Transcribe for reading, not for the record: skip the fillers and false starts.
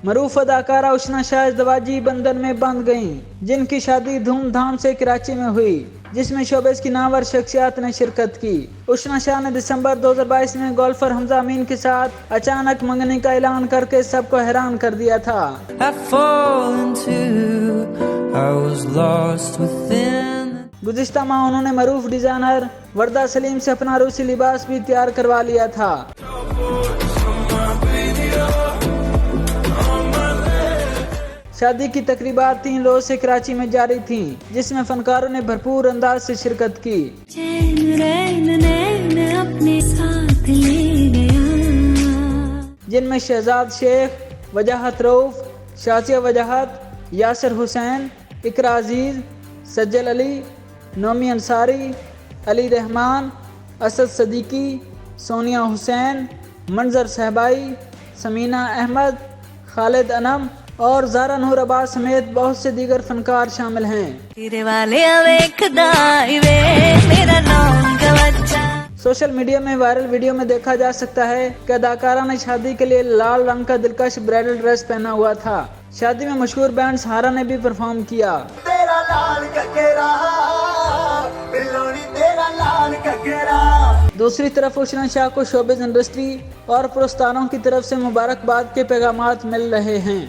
معروف اداکارہ اشنا شاہ ازدواجی بندھن میں بندھ گئیں، جن کی شادی دھوم دھام سے کراچی میں ہوئی، جس میں شوبز کی نامور شخصیات نے شرکت کی۔ اشنا شاہ نے دسمبر 2022 میں گولفر حمزہ امین کے ساتھ اچانک منگنی کا اعلان کر کے سب کو حیران کر دیا تھا۔ گزشتہ ماہ انہوں نے معروف ڈیزائنر وردہ سلیم سے اپنا عروسی لباس بھی تیار کروا لیا تھا۔ شادی کی تقریبات 3 روز سے کراچی میں جاری تھیں، جس میں فنکاروں نے بھرپور انداز سے شرکت کی۔ جن میں شہزاد شیخ، وجاہت رؤف، شازیہ وجاہت، یاسر حسین، اقرا عزیز، سجل علی، نومی انصاری، علی رحمان، اسد صدیقی، سونیا حسین، منظر صہبائی، سمینہ احمد، خالد انم اور زارا نور عباس سمیت بہت سے دیگر فنکار شامل ہیں۔ سوشل میڈیا میں وائرل ویڈیو میں دیکھا جا سکتا ہے کہ اداکارہ نے شادی کے لیے لال رنگ کا دلکش برائڈل ڈریس پہنا ہوا تھا۔ شادی میں مشہور بینڈ سہارا نے بھی پرفارم کیا۔ دوسری طرف اشنا شاہ کو شوبز انڈسٹری اور پرستاروں کی طرف سے مبارکباد کے پیغامات مل رہے ہیں۔